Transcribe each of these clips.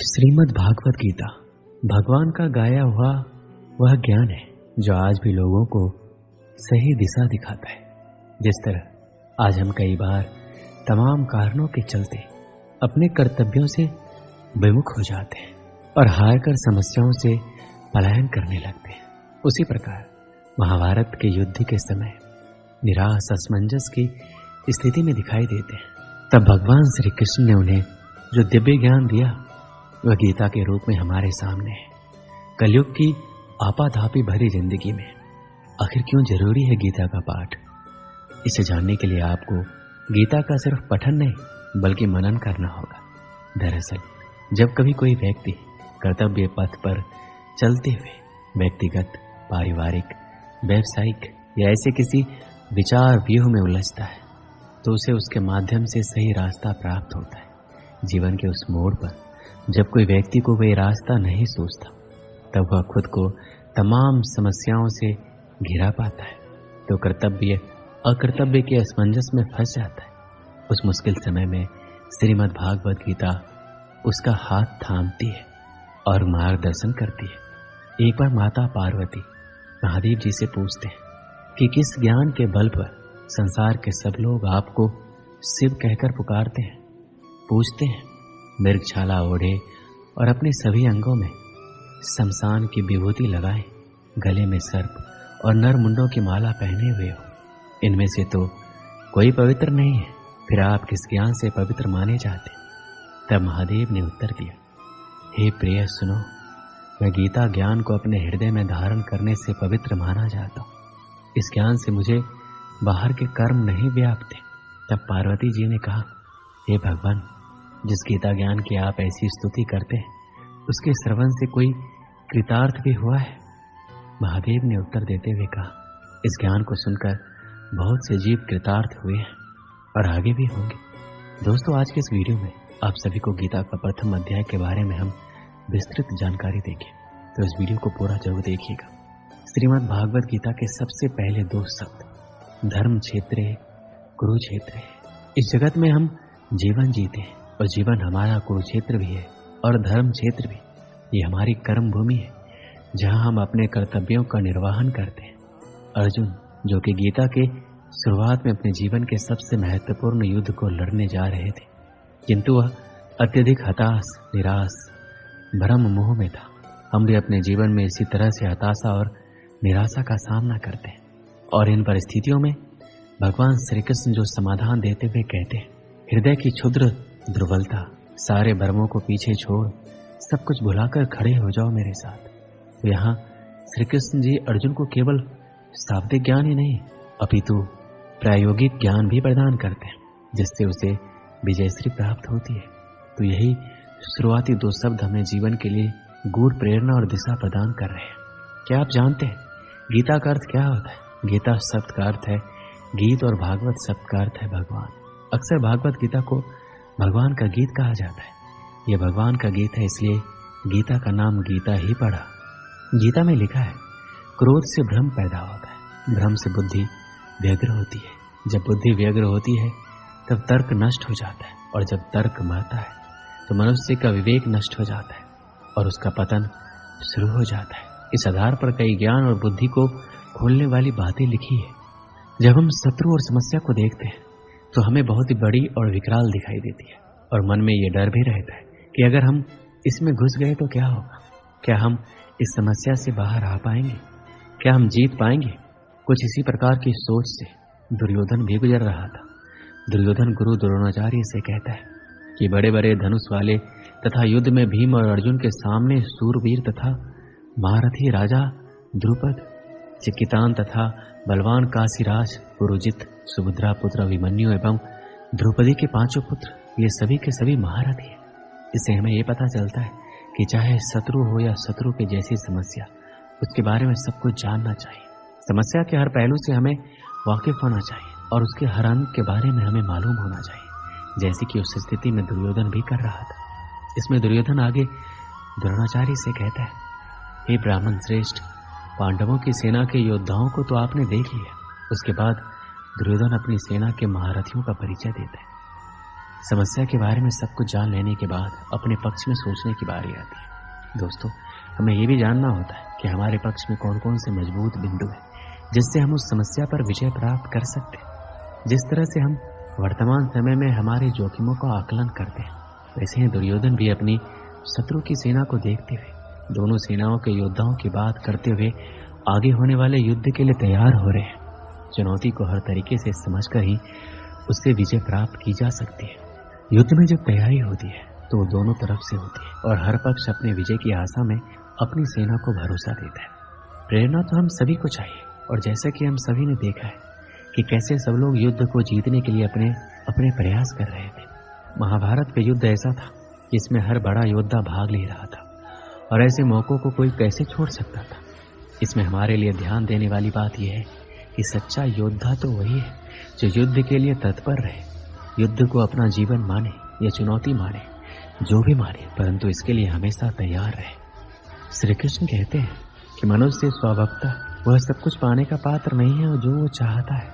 श्रीमद् भागवत गीता भगवान का गाया हुआ वह ज्ञान है जो आज भी लोगों को सही दिशा दिखाता है। जिस तरह आज हम कई बार तमाम कारणों के चलते अपने कर्तव्यों से विमुख हो जाते हैं और हार कर समस्याओं से पलायन करने लगते हैं, उसी प्रकार महाभारत के युद्ध के समय निराश असमंजस की स्थिति में दिखाई देते हैं। तब भगवान श्री कृष्ण ने उन्हें जो दिव्य ज्ञान दिया वह गीता के रूप में हमारे सामने है। कलयुग की आपाधापी भरी जिंदगी में आखिर क्यों जरूरी है गीता का पाठ, इसे जानने के लिए आपको गीता का सिर्फ पठन नहीं बल्कि मनन करना होगा। दरअसल जब कभी कोई व्यक्ति कर्तव्य पथ पर चलते हुए व्यक्तिगत, पारिवारिक, व्यावसायिक या ऐसे किसी विचार व्यूह में उलझता है तो उसे उसके माध्यम से सही रास्ता प्राप्त होता है। जीवन के उस मोड़ पर जब कोई व्यक्ति को वह रास्ता नहीं सोचता तब वह खुद को तमाम समस्याओं से घिरा पाता है तो कर्तव्य अकर्तव्य के असमंजस में फंस जाता है। उस मुश्किल समय में श्रीमद् भागवत गीता उसका हाथ थामती है और मार्गदर्शन करती है। एक बार माता पार्वती महादेव जी से पूछते हैं कि किस ज्ञान के बल पर संसार के सब लोग आपको शिव कहकर पुकारते हैं। पूछते हैं मृगछाला ओढ़े और अपने सभी अंगों में शमशान की विभूति लगाए, गले में सर्प और नर मुंडों की माला पहने हुए हो, इनमें से तो कोई पवित्र नहीं है, फिर आप किस ज्ञान से पवित्र माने जाते? तब महादेव ने उत्तर दिया, हे प्रिय सुनो, मैं गीता ज्ञान को अपने हृदय में धारण करने से पवित्र माना जाता हूँ। इस ज्ञान से मुझे बाहर के कर्म नहीं व्यापते। तब पार्वती जी ने कहा, हे भगवान, जिस गीता ज्ञान की आप ऐसी स्तुति करते हैं उसके श्रवण से कोई कृतार्थ भी हुआ है? महादेव ने उत्तर देते हुए कहा, इस ज्ञान को सुनकर बहुत से जीव कृतार्थ हुए हैं और आगे भी होंगे। दोस्तों, आज के इस वीडियो में आप सभी को गीता का प्रथम अध्याय के बारे में हम विस्तृत जानकारी देंगे, तो इस वीडियो को पूरा जरूर देखिएगा। श्रीमद् भागवत गीता के सबसे पहले दो शब्द धर्म क्षेत्र, कुरुक्षेत्र। इस जगत में हम जीवन जीते हैं और जीवन हमारा कुरुक्षेत्र भी है और धर्म क्षेत्र भी। ये हमारी कर्म भूमि है जहां हम अपने कर्तव्यों का निर्वहन करते हैं। अर्जुन, जो कि गीता के शुरुआत में अपने जीवन के सबसे महत्वपूर्ण युद्ध को लड़ने जा रहे थे, किंतु वह अत्यधिक हताश, निराश, भ्रम मोह में था। हम भी अपने जीवन में इसी तरह से हताशा और निराशा का सामना करते हैं और इन परिस्थितियों में भगवान श्री कृष्ण जो समाधान देते हुए कहते हैं, हृदय की क्षुद्र दुर्बलता, सारे भ्रमों को पीछे छोड़ सब कुछ भुलाकर खड़े हो जाओ मेरे साथ। तो यहाँ श्री कृष्ण जी अर्जुन को केवल शाब्दिक ज्ञान ही नहीं अपितु प्रायोगिक ज्ञान भी प्रदान करते हैं जिससे उसे विजयश्री प्राप्त होती है। तो यही शुरुआती दो शब्द हमें जीवन के लिए गूढ़ प्रेरणा और दिशा प्रदान कर रहे हैं। क्या आप जानते हैं गीता का अर्थ क्या होता है? गीता शब्द का अर्थ है गीत और भागवत शब्द का अर्थ है भगवान। अक्सर भागवत गीता को भगवान का गीत कहा जाता है। यह भगवान का गीत है, इसलिए गीता का नाम गीता ही पड़ा। गीता में लिखा है, क्रोध से भ्रम पैदा होता है, भ्रम से बुद्धि व्यग्र होती है, जब बुद्धि व्यग्र होती है तब तर्क नष्ट हो जाता है और जब तर्क मरता है तो मनुष्य का विवेक नष्ट हो जाता है और उसका पतन शुरू हो जाता है। इस आधार पर कई ज्ञान और बुद्धि को खोलने वाली बातें लिखी है। जब हम शत्रु और समस्या को देखते हैं तो हमें बहुत ही बड़ी और विकराल दिखाई देती है और मन में ये डर भी रहता है कि अगर हम इसमें घुस गए तो क्या होगा? क्या हम इस समस्या से बाहर आ पाएंगे? क्या हम जीत पाएंगे? कुछ इसी प्रकार की सोच से दुर्योधन भी गुजर रहा था। दुर्योधन गुरु द्रोणाचार्य से कहता है कि बड़े बड़े धनुष वाले तथा युद्ध में भीम और अर्जुन के सामने सूरवीर तथा महारथी राजा द्रुपद, चिकितान तथा बलवान काशीराज, पुरोजित, सुभद्रा पुत्र अभिमन्यु एवं द्रौपदी के पांचों पुत्र, ये सभी के सभी महारथी हैं। इससे हमें ये पता चलता है कि चाहे शत्रु हो या शत्रु के जैसी समस्या, उसके बारे में सब कुछ जानना चाहिए। समस्या के हर पहलू से हमें वाकिफ होना चाहिए और उसके हर अंग के बारे में हमें मालूम होना चाहिए, जैसे कि उस स्थिति में दुर्योधन भी कर रहा था। इसमें दुर्योधन आगे द्रोणाचार्य से कहता है, हे ब्राह्मण श्रेष्ठ, पांडवों की सेना के योद्धाओं को तो आपने देख लिया। उसके बाद दुर्योधन अपनी सेना के महारथियों का परिचय देता है। समस्या के बारे में सब कुछ जान लेने के बाद अपने पक्ष में सोचने की बारी आती है। दोस्तों, हमें ये भी जानना होता है कि हमारे पक्ष में कौन कौन से मजबूत बिंदु हैं जिससे हम उस समस्या पर विजय प्राप्त कर सकते हैं। जिस तरह से हम वर्तमान समय में हमारे जोखिमों का आकलन करते हैं, वैसे ही दुर्योधन भी अपनी शत्रु की सेना को देखते हुए, दोनों सेनाओं के योद्धाओं की बात करते हुए आगे होने वाले युद्ध के लिए तैयार हो रहे हैं। चुनौती को हर तरीके से समझकर ही उससे विजय प्राप्त की जा सकती है। युद्ध में जब तैयारी होती है तो वो दोनों तरफ से होती है और हर पक्ष अपने विजय की आशा में अपनी सेना को भरोसा देता है। प्रेरणा तो हम सभी को चाहिए, और जैसा कि हम सभी ने देखा है कि कैसे सब लोग युद्ध को जीतने के लिए अपने प्रयास कर रहे थे। महाभारत का युद्ध ऐसा था कि इसमें हर बड़ा योद्धा भाग ले रहा था, और ऐसे मौकों को कोई कैसे छोड़ सकता था। इसमें हमारे लिए ध्यान देने वाली बात यह है कि सच्चा योद्धा तो वही है जो युद्ध के लिए तत्पर रहे, युद्ध को अपना जीवन माने या चुनौती माने, जो भी माने, परंतु इसके लिए हमेशा तैयार रहे। श्री कृष्ण कहते हैं कि मनुष्य स्वभावतः वह सब कुछ पाने का पात्र नहीं है जो वो चाहता है।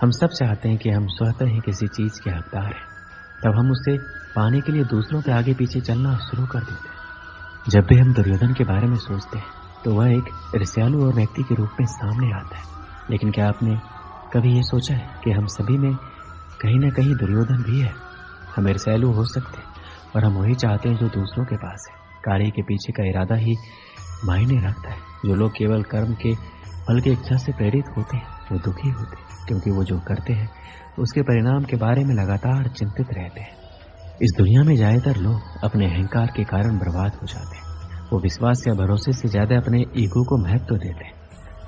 हम सब चाहते हैं कि हम स्वतः ही किसी चीज के हकदार हैं, तब हम उसे पाने के लिए दूसरों के आगे पीछे चलना शुरू कर देते हैं। जब भी हम दुर्योधन के बारे में सोचते हैं तो वह एक ईर्ष्यालु और व्यक्ति के रूप में सामने आता है। लेकिन क्या आपने कभी ये सोचा है कि हम सभी में कहीं ना कहीं दुर्योधन भी है? हम ईर्ष्यालु हो सकते हैं और हम वही चाहते हैं जो दूसरों के पास है। कार्य के पीछे का इरादा ही मायने रखता है। जो लोग केवल कर्म के फल की इच्छा से प्रेरित होते हैं वो दुखी होते हैं, क्योंकि वो जो करते हैं उसके परिणाम के बारे में लगातार चिंतित रहते हैं। इस दुनिया में ज्यादातर लोग अपने अहंकार के कारण बर्बाद हो जाते हैं। वो विश्वास या भरोसे से ज्यादा अपने ईगो को महत्व देते हैं।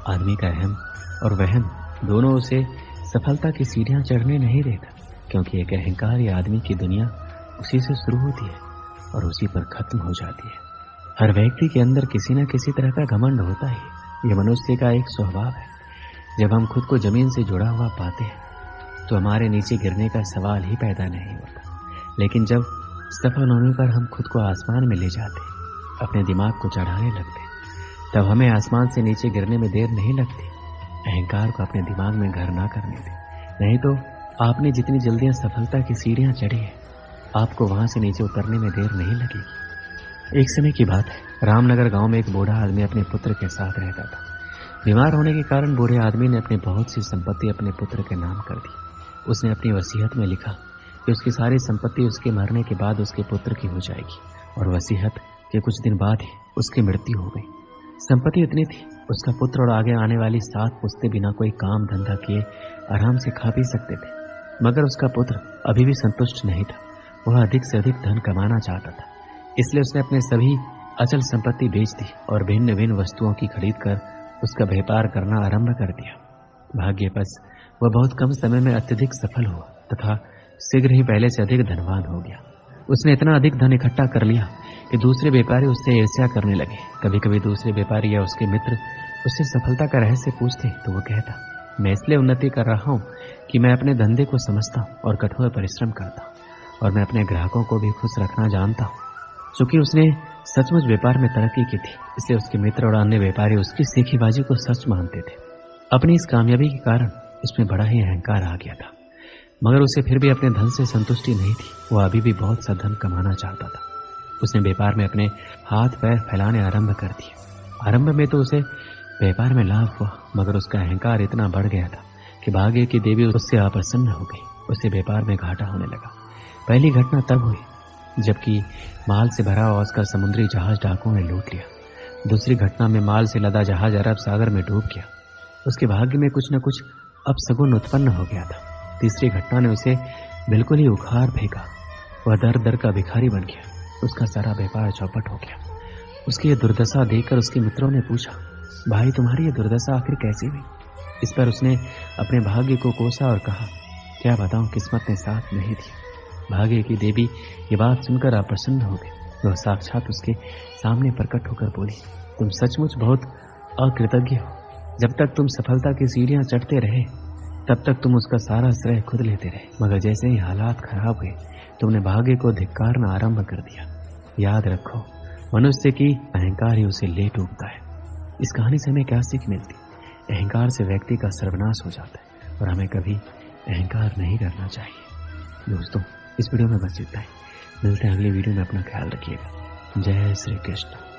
आदमी का अहम और वहम दोनों उसे सफलता की सीढ़ियां चढ़ने नहीं देता, क्योंकि एक अहंकार या आदमी की दुनिया उसी से शुरू होती है और उसी पर खत्म हो जाती है। हर व्यक्ति के अंदर किसी न किसी तरह का घमंड होता है। यह मनुष्य का एक स्वभाव है। जब हम खुद को जमीन से जुड़ा हुआ पाते हैं तो हमारे नीचे गिरने का सवाल ही पैदा नहीं होता। लेकिन जब सफल होने पर हम खुद को आसमान में ले जाते, अपने दिमाग को चढ़ाने लगते, तब हमें आसमान से नीचे गिरने में देर नहीं लगती। अहंकार को अपने दिमाग में घर ना करने दें, नहीं तो आपने जितनी जल्दी सफलता की सीढ़ियां चढ़ी है, आपको वहां से नीचे उतरने में देर नहीं लगेगी। एक समय की बात है, रामनगर गांव में एक बूढ़ा आदमी अपने पुत्र के साथ रहता था। बीमार होने के कारण बूढ़े आदमी ने अपनी बहुत सी संपत्ति अपने पुत्र के नाम कर दी। उसने अपनी वसीयत में लिखा कि उसकी सारी संपत्ति उसके मरने के बाद उसके पुत्र की हो जाएगी, और वसीयत के कुछ दिन बाद ही उसकी मृत्यु हो गई। संपत्ति इतनी थी, उसका पुत्र और आगे आने वाली 7 पुश्ते बिना कोई काम धंधा किए आराम से खा पी सकते थे। मगर उसका पुत्र अभी भी संतुष्ट नहीं था। वह अधिक से अधिक धन कमाना चाहता था। इसलिए उसने अपने सभी अचल संपत्ति बेच दी और भिन्न भिन्न वस्तुओं की खरीद कर उसका व्यापार करना आरंभ कर दिया। भाग्यवश वह बहुत कम समय में अत्यधिक सफल हुआ तथा शीघ्र ही पहले से अधिक धनवान हो गया। उसने इतना अधिक धन इकट्ठा कर लिया कि दूसरे व्यापारी उससे ईर्ष्या करने लगे। कभी कभी दूसरे व्यापारी या उसके मित्र उससे सफलता का रहस्य पूछते तो वो कहता, मैं इसलिए उन्नति कर रहा हूँ कि मैं अपने धंधे को समझता हूँ और कठोर परिश्रम करता हूँ, और मैं अपने ग्राहकों को भी खुश रखना जानता हूँ। चूंकि उसने सचमुच व्यापार में तरक्की की थी, इसलिए उसके मित्र और अन्य व्यापारी उसकी सीखीबाजी को सच मानते थे। अपनी इस कामयाबी के कारण उसमें बड़ा ही अहंकार आ गया था, मगर उसे फिर भी अपने धन से संतुष्टि नहीं थी। वह अभी भी बहुत सा धन कमाना चाहता था। उसने व्यापार में अपने हाथ पैर फैलाने आरंभ कर दिए। आरंभ में तो उसे व्यापार में लाभ हुआ, मगर उसका अहंकार इतना बढ़ गया था कि भाग्य की देवी उससे अप्रसन्न हो गई। उसे व्यापार में घाटा होने लगा। पहली घटना तब हुई जबकि माल से भरा हुआ उसका समुद्री जहाज डाकुओं ने लूट लिया। दूसरी घटना में माल से लदा जहाज अरब सागर में डूब गया। उसके भाग्य में कुछ न कुछ अपशगुन उत्पन्न हो गया था। तीसरी घटना ने उसे बिल्कुल ही उखाड़ फेंका। वह दर दर का भिखारी बन गया। उसका सारा व्यापार चौपट हो गया। उसकी यह दुर्दशा देखकर उसके मित्रों ने पूछा, भाई तुम्हारी यह दुर्दशा आखिर कैसी हुई? इस पर उसने अपने भाग्य को कोसा और कहा, क्या बताऊं, किस्मत ने साथ नहीं दिया। भाग्य की देवी ये बात सुनकर अप्रसन्न हो गई। वह साक्षात उसके सामने प्रकट होकर बोली, तुम सचमुच बहुत अकृतज्ञ हो। जब तक तुम सफलता की सीढ़ियां चढ़ते रहे तब तक तुम उसका सारा श्रेय खुद लेते रहे, मगर जैसे ही हालात खराब हुए तुमने भाग्य को धिक्कारना आरंभ कर दिया। याद रखो, मनुष्य की अहंकार ही उसे ले डूबता है। इस कहानी से हमें क्या सीख मिलती? अहंकार से व्यक्ति का सर्वनाश हो जाता है और हमें कभी अहंकार नहीं करना चाहिए। दोस्तों, इस वीडियो में बस इतना ही। मिलते हैं अगली वीडियो में, अपना ख्याल रखिएगा। जय श्री कृष्ण।